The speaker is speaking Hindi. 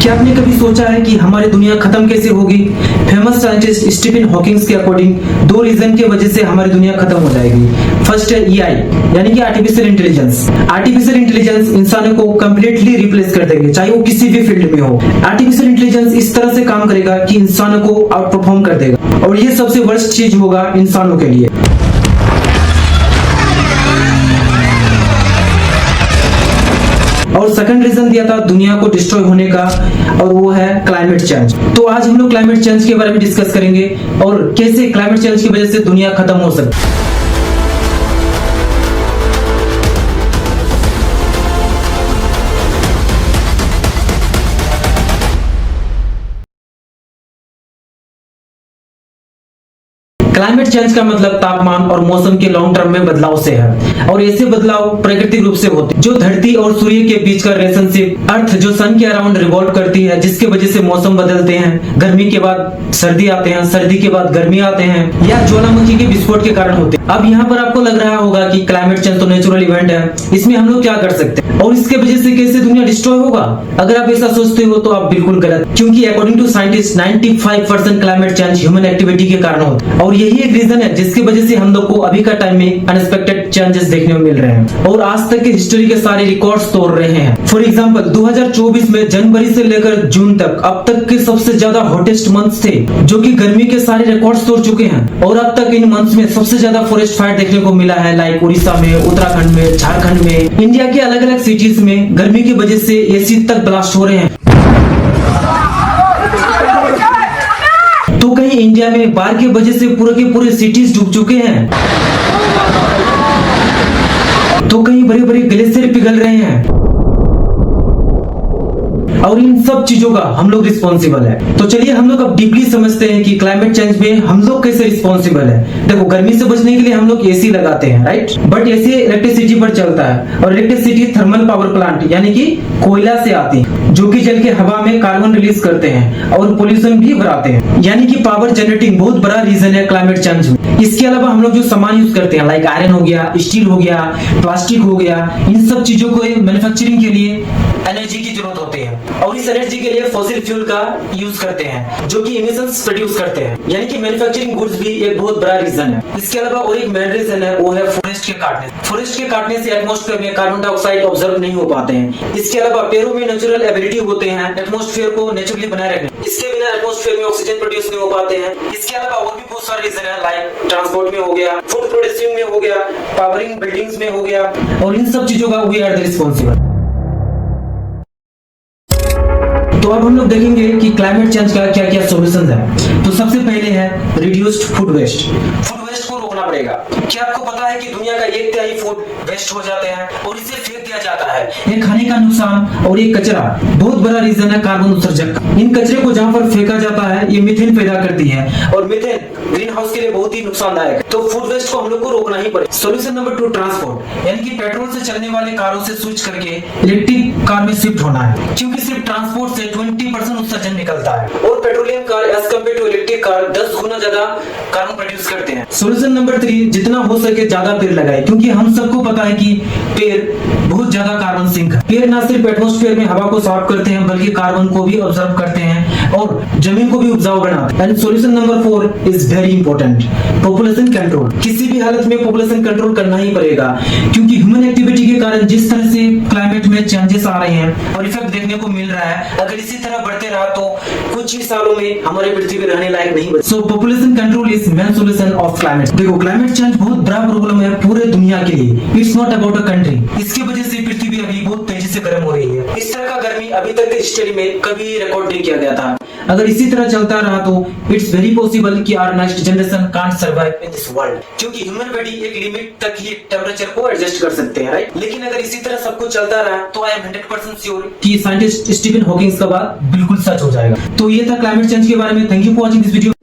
क्या आपने कभी सोचा है कि हमारी दुनिया खत्म कैसे होगी? फेमस साइंटिस्ट स्टीफन हॉकिंग्स के अकॉर्डिंग दो रीजन की वजह से हमारी दुनिया खत्म हो जाएगी। फर्स्ट है एआई यानी कि आर्टिफिशियल इंटेलिजेंस। आर्टिफिशियल इंटेलिजेंस इंसानों को कंप्लीटली रिप्लेस कर देंगे, चाहे वो किसी भी फील्ड में हो। आर्टिफिशियल इंटेलिजेंस इस तरह से काम करेगा कि इंसानों को आउट परफॉर्म कर देगा, और ये सबसे वर्स्ट चीज होगा इंसानों के लिए। और सेकंड रीजन दिया था दुनिया को डिस्ट्रॉय होने का, और वो है क्लाइमेट चेंज। तो आज हम लोग क्लाइमेट चेंज के बारे में डिस्कस करेंगे और कैसे क्लाइमेट चेंज की वजह से दुनिया खत्म हो सकती है। क्लाइमेट चेंज का मतलब तापमान और मौसम के लॉन्ग टर्म में बदलाव से है, और ऐसे बदलाव प्राकृतिक रूप से होते हैं जो धरती और सूर्य के बीच का रिलेशनशिप, अर्थ जो सन के अराउंड रिवॉल्व करती है, जिसके वजह से मौसम बदलते हैं। गर्मी के बाद सर्दी आते हैं, सर्दी के बाद गर्मी आते हैं, या ज्वालामुखी के विस्फोट के कारण होते हैं। अब यहाँ पर आपको लग रहा होगा कि क्लाइमेट चेंज तो नेचुरल इवेंट है, इसमें हम लोग क्या कर सकते हैं और इसके वजह से कैसे दुनिया डिस्ट्रॉय होगा? अगर आप ऐसा सोचते हो तो आप बिल्कुल गलत, क्योंकि according to scientist 95% climate change human activity के कारण होता है, और यही एक रीजन है जिसकी वजह से हम लोग को अभी का टाइम में अनएक्सपेक्टेड चेंजेस देखने को मिल रहे हैं और आज तक के हिस्ट्री के सारे रिकॉर्ड्स तोड़ रहे हैं। फॉर एग्जांपल 2024 में जनवरी से लेकर जून तक अब तक के सबसे ज्यादा हॉटेस्ट मंथ्स थे, जो कि गर्मी के सारे रिकॉर्ड्स तोड़ चुके हैं। और अब तक इन मंथ्स में सबसे ज्यादा फॉरेस्ट फायर देखने को मिला है, लाइक उड़ीसा में, उत्तराखंड में, झारखंड में। इंडिया के अलग अलग सिटीज में गर्मी की वजह से एसी तक ब्लास्ट हो रहे हैं। तो कहीं इंडिया में बाढ़ की वजह से पूरे के पूरे सिटीज डूब चुके हैं, तो कहीं बड़े बड़े ग्लेशियर पिघल रहे हैं, और इन सब चीजों का हम लोग रिस्पॉन्सिबल है। तो चलिए हम लोग अब डीपली समझते हैं कि क्लाइमेट चेंज में हम लोग कैसे रिस्पॉन्सिबल है। देखो, गर्मी से बचने के लिए हम लोग एसी लगाते हैं, राइट? बट एसी इलेक्ट्रिसिटी पर चलता है, और इलेक्ट्रिसिटी थर्मल पावर प्लांट यानी कि कोयला से आती है, जो कि जल के हवा में कार्बन रिलीज करते हैं और पोल्यूशन भी बढ़ाते हैं। यानी कि पावर जनरेटिंग बहुत बड़ा रीजन है क्लाइमेट चेंज में। इसके अलावा हम लोग जो सामान यूज करते हैं, लाइक आयरन हो गया, स्टील हो गया, प्लास्टिक हो गया, इन सब चीजों को मैन्युफैक्चरिंग के लिए एनर्जी की जरूरत होती है, और इस एनर्जी के लिए फॉसिल फ्यूल का यूज करते हैं, जो कि इमिशंस प्रोड्यूस करते हैं। यानी कि मैन्युफैक्चरिंग गुड्स भी एक बहुत बड़ा रीजन है। इसके अलावा और एक मेन रीजन है, वो है फॉरेस्ट के काटने। फॉरेस्ट के काटने से एटमॉस्फेयर में कार्बन डाइऑक्साइड ऑब्जर्व नहीं हो पाते हैं। इसके अलावा पेड़ों में नेचुरल एबिलिटी होते हैं एटमॉस्फेयर को नेचुरली बनाए रखने, इसके बिना एटमॉस्फेयर में ऑक्सीजन प्रोड्यूस नहीं हो पाते हैं। इसके अलावा और भी बहुत सारे रीजन है, लाइक ट्रांसपोर्ट में हो गया, फूड प्रोड्यूसिंग में हो गया, पावरिंग बिल्डिंग्स में हो गया, और इन सब चीजों का वी आर द रिस्पॉन्सिबल। तो अब हम लोग देखेंगे कि क्लाइमेट चेंज का क्या क्या सॉल्यूशन है। तो सबसे पहले है reduced food waste. Food waste को रोकना पड़ेगा। क्या आपको पता है कि दुनिया का 1/3 फूड वेस्ट हो जाते हैं और इसे फेंक दिया जाता है? ये खाने का नुकसान और ये कचरा बहुत बड़ा रीजन है कार्बन उत्सर्जक का। इन कचरे को जहाँ पर फेंका जाता है, ये मीथेन पैदा करती है, और मीथेन ग्रीन हाउस के लिए बहुत ही नुकसानदायक है। तो फूड वेस्ट को हम लोग को रोकना ही पड़ेगा। सोल्यूशन नंबर 2, ट्रांसपोर्ट, यानी कि पेट्रोल से चलने वाले कारों से स्विच करके इलेक्ट्रिक कार में शिफ्ट होना है, क्योंकि सिर्फ ट्रांसपोर्ट से 20% उत्सर्जन निकलता है, और petroleum car as compare to electric car 10 गुना ज्यादा कार्बन प्रोड्यूस करते हैं। सोल्यूशन नंबर 3, जितना हो सके ज्यादा पेड़ लगाए, क्योंकि हम सबको पता है कि पेड़ बहुत ज्यादा कार्बन सिंक है। पेड़ ना सिर्फ एटमॉस्फेयर में हवा को साफ करते हैं, बल्कि कार्बन को भी ऑब्जर्व करते हैं और जमीन को भी उपजाऊ बनाते हैं। And solution number 4 is very important, population control. किसी भी हालत में पॉपुलेशन कंट्रोल करना ही पड़ेगा, क्योंकि ह्यूमन एक्टिविटी के कारण जिस तरह से क्लाइमेट में चेंजेस आ रहे हैं और इफेक्ट देखने को मिल रहा है, अगर इसी तरह बढ़ते रहा तो कुछ ही सालों में हमारे पृथ्वी पे रहने लायक नहीं बचे। सो population control is main solution of climate. देखो, क्लाइमेट चेंज बहुत बड़ा प्रॉब्लम है पूरे दुनिया के लिए। It's not about a country. इसकी वजह से पृथ्वी अभी बहुत तेजी से गर्म हो रही है। इस तरह का गर्मी अभी तक हिस्ट्री में कभी रिकॉर्ड नहीं किया गया था। अगर इसी तरह चलता रहा तो इट्स वेरी पॉसिबल कि our next generation can't survive in this world, क्योंकि ह्यूमन बॉडी एक लिमिट तक ही टेम्परेचर को एडजस्ट कर सकते हैं, राइट? लेकिन अगर इसी तरह सब कुछ चलता रहा तो आई एम 100% श्योर कि साइंटिस्ट स्टीफन हॉकिंग्स का बात बिल्कुल सच हो जाएगा। तो ये था क्लाइमेट चेंज के बारे में। Thank you for watching this video.